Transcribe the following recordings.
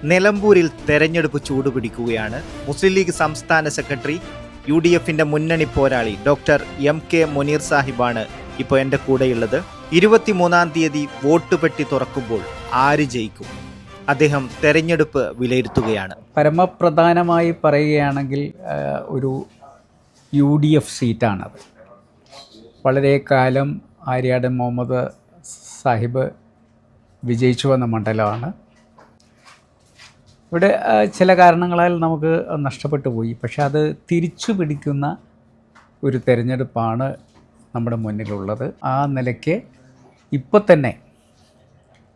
നിലമ്പൂരിൽ തെരഞ്ഞെടുപ്പ് ചൂടുപിടിക്കുകയാണ്. മുസ്ലിം ലീഗ് സംസ്ഥാന സെക്രട്ടറി UDFന്റെ മുന്നണി പോരാളി ഡോക്ടർ MK മുനീർ സാഹിബാണ് ഇപ്പോൾ എൻ്റെ കൂടെയുള്ളത്. 23-ാം തീയതി വോട്ട് പെട്ടി തുറക്കുമ്പോൾ ആര് ജയിക്കും? അദ്ദേഹം തെരഞ്ഞെടുപ്പ് വിലയിരുത്തുകയാണ്. പരമപ്രധാനമായി പറയുകയാണെങ്കിൽ ഒരു UDF സീറ്റാണത്. വളരെ കാലം ആര്യാട് മുഹമ്മദ് സാഹിബ് വിജയിച്ചു വന്ന മണ്ഡലമാണ്. ഇവിടെ ചില കാരണങ്ങളാൽ നമുക്ക് നഷ്ടപ്പെട്ടു പോയി. പക്ഷെ അത് തിരിച്ചു പിടിക്കുന്ന ഒരു തെരഞ്ഞെടുപ്പാണ് നമ്മുടെ മുന്നിലുള്ളത്. ആ നിലയ്ക്ക് ഇപ്പോൾ തന്നെ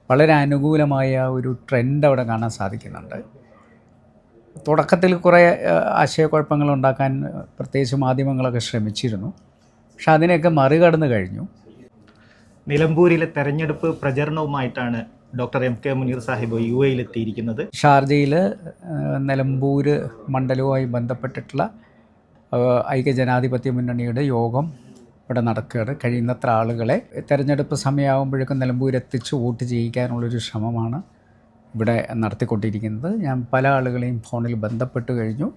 വളരെ അനുകൂലമായ ഒരു ട്രെൻഡ് അവിടെ കാണാൻ സാധിക്കുന്നുണ്ട്. തുടക്കത്തിൽ കുറേ ആശയക്കുഴപ്പങ്ങൾ ഉണ്ടാക്കാൻ പ്രത്യേകിച്ച് മാധ്യമങ്ങളൊക്കെ ശ്രമിച്ചിരുന്നു. പക്ഷെ അതിനെയൊക്കെ മറികടന്നു കഴിഞ്ഞു. നിലമ്പൂരിലെ തെരഞ്ഞെടുപ്പ് പ്രചരണവുമായിട്ടാണ് doctor MK Muneer Sahib UAE എത്തിയിരിക്കുന്നത്. ഷാർജയിൽ നിലമ്പൂർ മണ്ഡലവുമായി ബന്ധപ്പെട്ടിട്ടുള്ള ഐക്യജനാധിപത്യ മുന്നണിയുടെ യോഗം ഇവിടെ നടക്കുകയാണ്. കഴിയുന്നത്ര ആളുകളെ തെരഞ്ഞെടുപ്പ് സമയമാകുമ്പോഴേക്കും നിലമ്പൂരെത്തിച്ച് വോട്ട് ചെയ്യിക്കാനുള്ളൊരു ശ്രമമാണ് ഇവിടെ നടത്തിക്കൊണ്ടിരിക്കുന്നത്. ഞാൻ പല ആളുകളെയും ഫോണിൽ ബന്ധപ്പെട്ട് കഴിഞ്ഞു.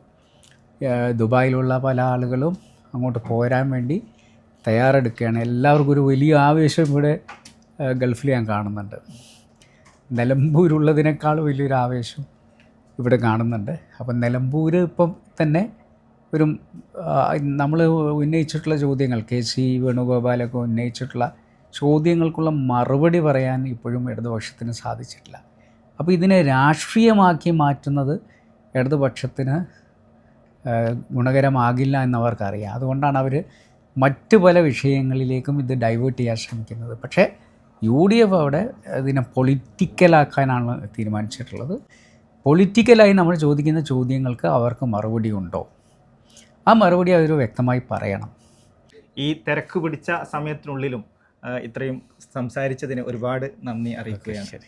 ദുബായിലുള്ള പല ആളുകളും അങ്ങോട്ട് പോരാൻ വേണ്ടി തയ്യാറെടുക്കുകയാണ്. എല്ലാവർക്കും ഒരു വലിയ ആവേശം ഇവിടെ ഗൾഫിൽ ഞാൻ കാണുന്നുണ്ട്. നിലമ്പൂരുള്ളതിനേക്കാൾ വലിയൊരു ആവേശം ഇവിടെ കാണുന്നുണ്ട്. അപ്പം നിലമ്പൂർ ഇപ്പം തന്നെ ഒരു നമ്മൾ ഉന്നയിച്ചിട്ടുള്ള ചോദ്യങ്ങൾ KC വേണുഗോപാലൊക്കെ ഉന്നയിച്ചിട്ടുള്ള ചോദ്യങ്ങൾക്കുള്ള മറുപടി പറയാൻ ഇപ്പോഴും ഇടതുപക്ഷത്തിന് സാധിച്ചിട്ടില്ല. അപ്പോൾ ഇതിനെ രാഷ്ട്രീയമാക്കി മാറ്റുന്നത് ഇടതുപക്ഷത്തിന് ഗുണകരമാകില്ല എന്നവർക്കറിയാം. അതുകൊണ്ടാണ് അവർ മറ്റ് പല വിഷയങ്ങളിലേക്കും ഇത് ഡൈവേർട്ട് ചെയ്യാൻ ശ്രമിക്കുന്നത്. പക്ഷേ UDF അവിടെ ഇതിനെ പൊളിറ്റിക്കലാക്കാനാണ് തീരുമാനിച്ചിട്ടുള്ളത്. പൊളിറ്റിക്കലായി നമ്മൾ ചോദിക്കുന്ന ചോദ്യങ്ങൾക്ക് അവർക്ക് മറുപടി ഉണ്ടോ? ആ മറുപടി അവർ വ്യക്തമായി പറയണം. ഈ തിരക്ക് പിടിച്ച സമയത്തിനുള്ളിലും ഇത്രയും സംസാരിച്ചതിന് ഒരുപാട് നന്ദി അറിയിക്കുകയാണ്.